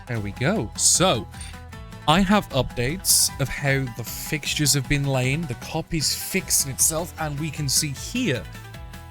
There we go. So, I have updates of how the fixtures have been laying. The copy's fixing itself, and we can see here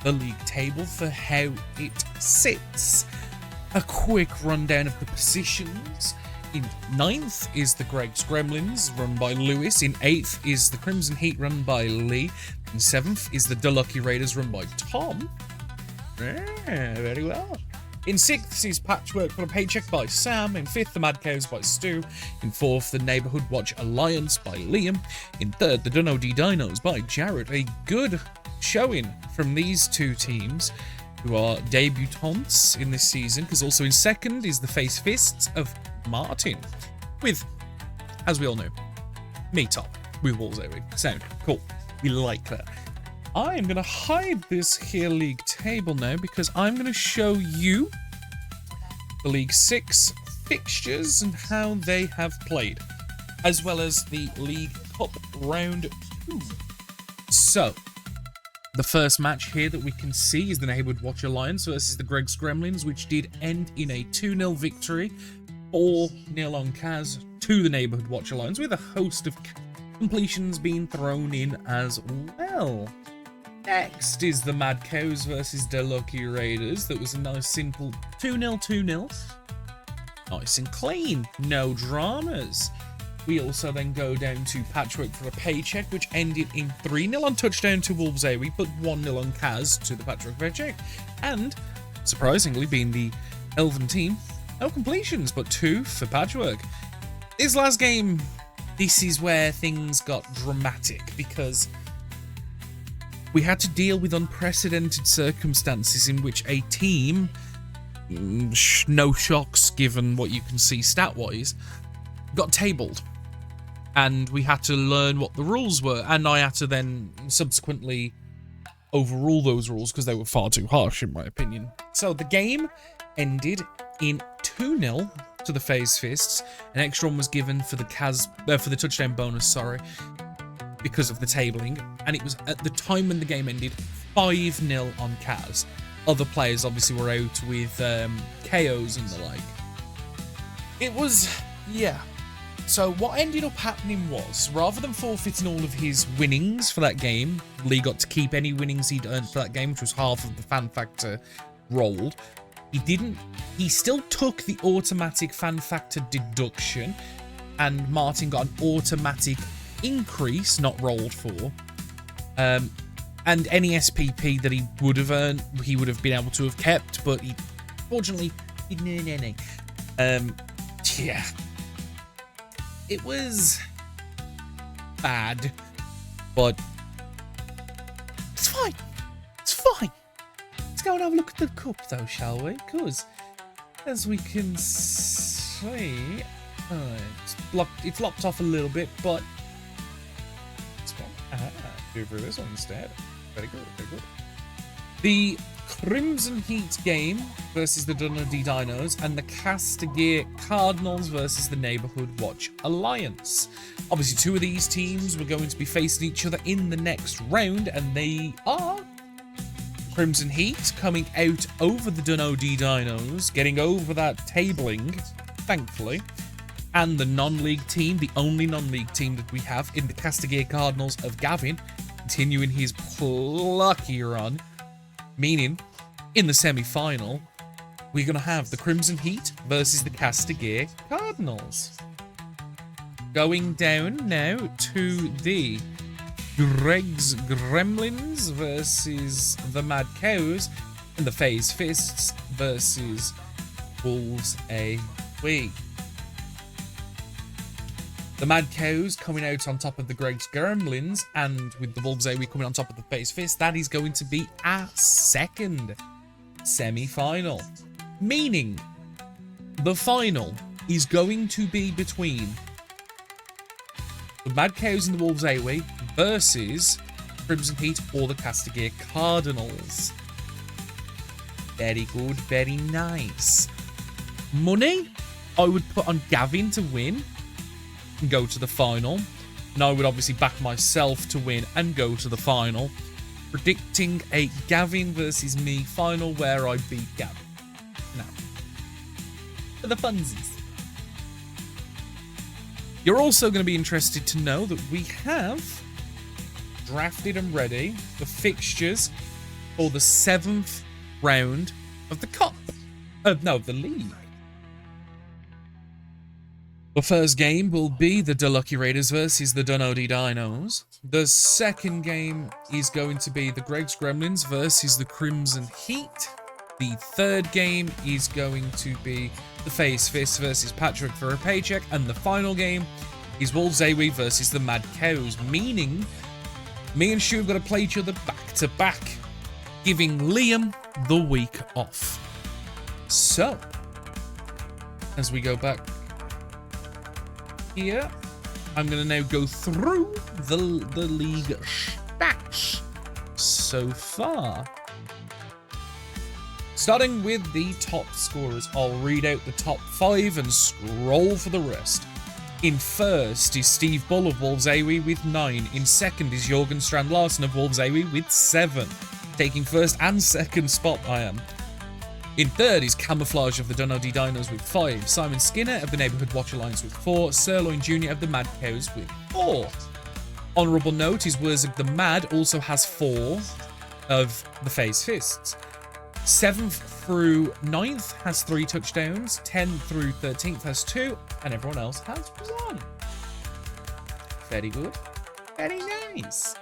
the league table for how it sits. A quick rundown of the positions. In 9th is the Greg's Gremlins, run by Lewis. In 8th is the Crimson Heat, run by Lee. In 7th is the Delucky Raiders, run by Tom. Very well. In 6th is Patchwork for a Paycheck by Sam. In 5th, the Mad Cows by Stu. In 4th, the Neighborhood Watch Alliance by Liam. In 3rd, the Dunno D Dinos by Jared. A good showing from these two teams, who are debutantes in this season, because also in 2nd is the Face Fists of Martin, with, as we all know, me top with Wolves every. Sound cool. We like that. I am going to hide this here league table now because I'm going to show you the League 6 fixtures and how they have played, as well as the League Cup Round 2. So, the first match here that we can see is the Neighborhood Watch Alliance versus the Greg's Gremlins, which did end in a 2-0 victory, 4-0 on Kaz to the Neighborhood Watch Alliance, with a host of completions being thrown in as well. Next is the Mad Cows versus Delucky Raiders. That was a nice simple 2-0, 2-0. Nice and clean, no dramas. We also then go down to Patchwork for a Paycheck, which ended in 3-0 on touchdown to Wolves Aowe, but 1-0 on Kaz to the Patchwork Paycheck. And, surprisingly, being the Elven team, no completions, but 2 for Patchwork. This last game, this is where things got dramatic, because we had to deal with unprecedented circumstances in which a team, no shocks given what you can see stat-wise, got tabled. And we had to learn what the rules were, and I had to then subsequently overrule those rules because they were far too harsh, in my opinion. So the game ended in 2-0 to the FaZe Fists. An extra one was given for the for the touchdown bonus, sorry, because of the tabling, and it was at the time when the game ended 5-0 on Kaz. Other players obviously were out with KOs and the like. It was, yeah. So what ended up happening was, rather than forfeiting all of his winnings for that game, Lee got to keep any winnings he'd earned for that game, which was half of the fan factor rolled. He still took the automatic fan factor deduction, and Martin got an automatic increase, not rolled for. And any SPP that he would have earned, he would have been able to have kept, but fortunately, yeah. It was bad, but it's fine. It's fine. Let's go and have a look at the cup, though, shall we? Because, as we can see, it's locked off a little bit, but it's fine. Do for this one instead. Very good, very good. The Crimson Heat game versus the Dunno D Dinos, and the Castigear Cardinals versus the Neighborhood Watch Alliance. Obviously, 2 of these teams were going to be facing each other in the next round, and they are Crimson Heat coming out over the Dunno D Dinos, getting over that tabling, thankfully, and the non-league team, the only non-league team that we have in the Castigear Cardinals of Gavin, continuing his plucky run. Meaning, in the semi-final, we're going to have the Crimson Heat versus the Castigear Cardinals. Going down now to the Greg's Gremlins versus the Mad Cows, and the FaZe Fists versus Wolves Aowe. The Mad Cows coming out on top of the Greg's Gremlins, and with the Wolves Aowe coming on top of the FaZe Fist, that is going to be a second semi-final. Meaning, the final is going to be between the Mad Cows and the Wolves Aowe versus Crimson Heat or the Castigear Cardinals. Very good, very nice. Money, I would put on Gavin to win and go to the final, and I would obviously back myself to win and go to the final, predicting a Gavin versus me final where I beat Gavin. Now, for the funsies, You're also going to be interested to know that we have drafted and ready the fixtures for the 7th round of the cup. No, the league. The first game will be the Delucky Raiders versus the Dunody Dinos. The second game is going to be the Greg's Gremlins versus the Crimson Heat. The third game is going to be the Face Fist versus Patrick for a Paycheck. And the final game is Wolves AWE versus the Mad Cows, meaning me and Stu have got to play each other back to back, giving Liam the week off. So, as we go back here, I'm going to now go through the league stats so far. Starting with the top scorers, I'll read out the top 5 and scroll for the rest. In first is Steve Bull of Wolves AWE with 9. In second is Jorgen Strand Larsen of Wolves AWE with 7. Taking first and second spot, I am. In third is Camouflage of the Dunody Dinos with 5. Simon Skinner of the Neighbourhood Watch Alliance with 4. Sirloin Jr. of the Mad Cows with 4. Honourable note is Wurzig the Mad also has 4 of the Face Fists. 7th through 9th has 3 touchdowns. 10th through 13th has 2. And everyone else has 1. Very good. Very nice.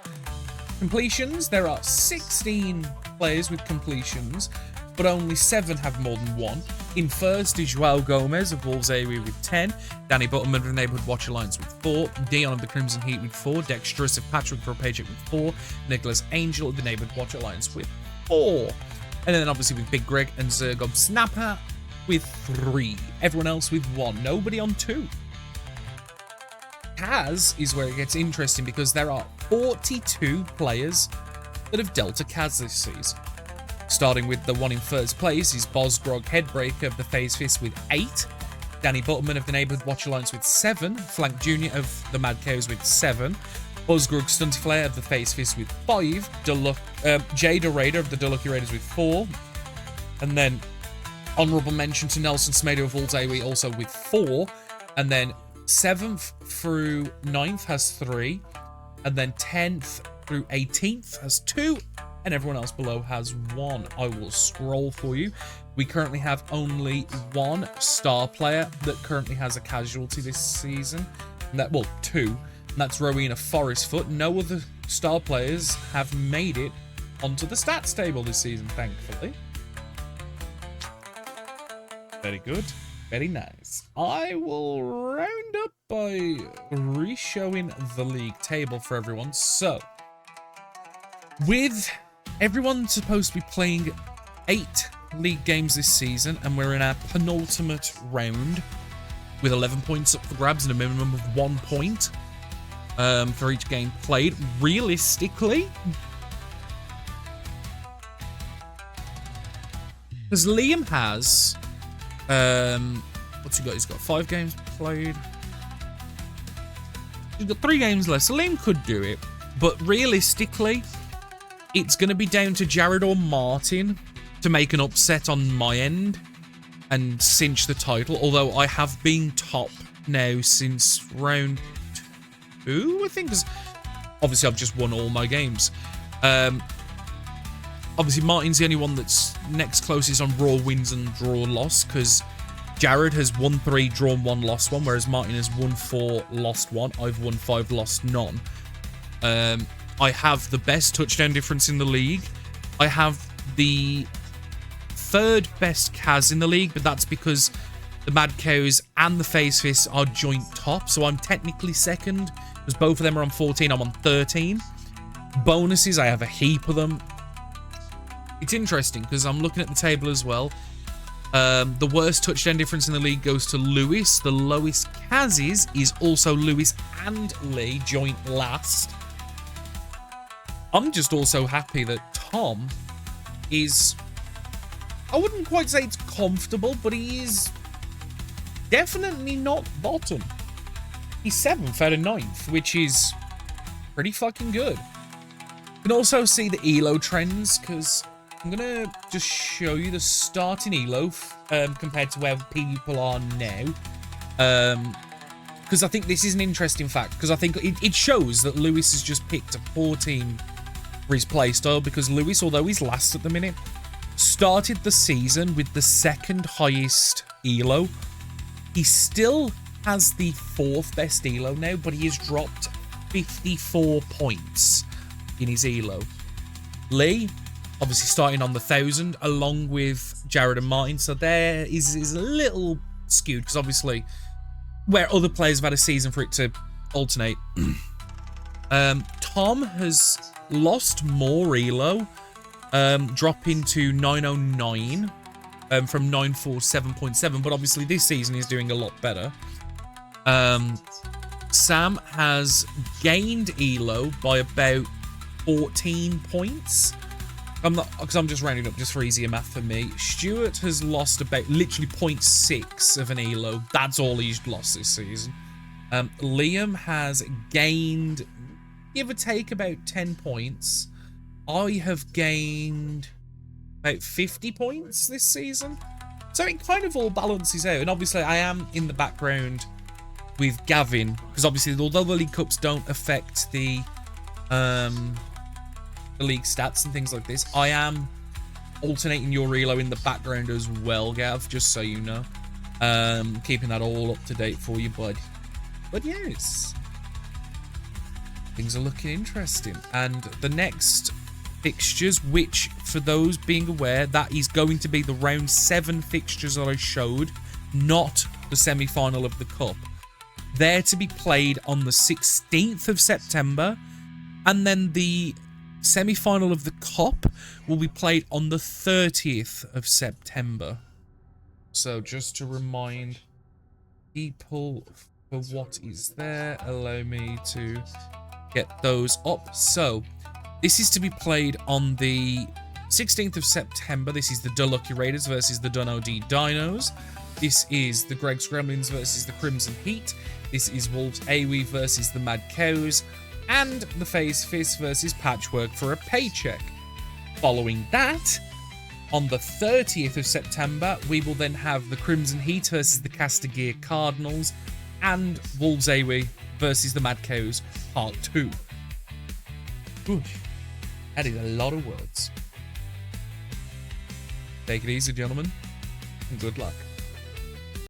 Completions. There are 16 players with completions, but only 7 have more than 1. In first is Joao Gomez of Wolves AWE with 10. Danny Butterman of the Neighbourhood Watch Alliance with 4. Dion of the Crimson Heat with 4. Dexterous of Patrick for a Paycheck with 4. Nicholas Angel of the Neighbourhood Watch Alliance with 4. And then obviously with Big Greg and Zergob Snapper with 3. Everyone else with 1. Nobody on 2. Kaz is where it gets interesting because there are 42 players that have dealt a Kaz this season. Starting with the one in first place is Bosgrog Headbreaker of the Phase Fist with 8. Danny Butterman of the Neighbourhood Watch Alliance with 7. Flank Jr. of the Mad Cows with 7. Buzzgrug Stunty Flair of the Face Fist with 5. Jada Raider of the Delucky Raiders with 4. And then honourable mention to Nelson Smedo of Wolves AWE also with 4. And then 7th through 9th has 3. And then 10th through 18th has 2. And everyone else below has 1. I will scroll for you. We currently have only 1 star player that currently has a casualty this season. And that, well, 2. And that's Rowena Forestfoot. No other star players have made it onto the stats table this season, thankfully. Very good. Very nice. I will round up by re-showing the league table for everyone. So, with everyone supposed to be playing 8 league games this season, and we're in our penultimate round with 11 points up for grabs and a minimum of 1 point for each game played. Realistically, because Liam has what's he got? He's got 5 games played. He's got 3 games left, so Liam could do it, but realistically it's going to be down to Jared or Martin to make an upset on my end and cinch the title, although I have been top now since round 2, I think, because obviously I've just won all my games. Obviously Martin's the only one that's next closest on raw wins and draw loss, because Jared has won 3, drawn 1, lost 1, whereas Martin has won 4, lost 1. I've won 5, lost none. I have the best touchdown difference in the league. I have the 3rd best Kaz in the league, but that's because the Mad Cows and the Face Fists are joint top, so I'm technically 2nd, because both of them are on 14, I'm on 13. Bonuses, I have a heap of them. It's interesting, because I'm looking at the table as well. The worst touchdown difference in the league goes to Lewis. The lowest Kaz's is also Lewis and Lee, joint last. I'm just also happy that Tom is, I wouldn't quite say it's comfortable, but he is definitely not bottom. He's 7th out of 9th, which is pretty fucking good. You can also see the ELO trends, because I'm going to just show you the starting ELO compared to where people are now. because I think this is an interesting fact, because I think it shows that Lewis has just picked a poor team for his playstyle, because Lewis, although he's last at the minute, started the season with the second highest elo. He still has the 4th best elo now, but he has dropped 54 points in his elo. Lee, obviously starting on the 1,000, along with Jared and Martin, so there is a little skewed, because obviously where other players have had a season for it to alternate. Tom has lost more elo, dropping to 909 from 947.7, but obviously this season he's doing a lot better. Sam has gained elo by about 14 points. Because I'm just rounding up just for easier math for me. Stuart has lost about literally 0.6 of an elo. That's all he's lost this season. Liam has gained, give or take, about 10 points. I have gained about 50 points this season. So it kind of all balances out. And obviously I am in the background with Gavin, because obviously although the League Cups don't affect the league stats and things like this, I am alternating your elo in the background as well, Gav, just so you know. Keeping that all up to date for you, bud. But yes, things are looking interesting. And the next fixtures, which for those being aware, that is going to be the round 7 fixtures that I showed, not the semi-final of the cup. They're to be played on the 16th of September, and then the semi-final of the cup will be played on the 30th of September. So just to remind people for what is there, allow me to get those up. So this is to be played on the 16th of September. This is the Dulucky Raiders versus the Dun OD Dinos. This is the Greg's Gremlins versus the Crimson Heat. This is Wolves AWE versus the Mad Cows. And the FaZe Fist versus Patchwork for a paycheck. Following that, on the 30th of September, we will then have the Crimson Heat versus the Castigear Cardinals and Wolves AWE versus the Mad Cows Part 2. Ooh, that is a lot of words. Take it easy, gentlemen, and good luck.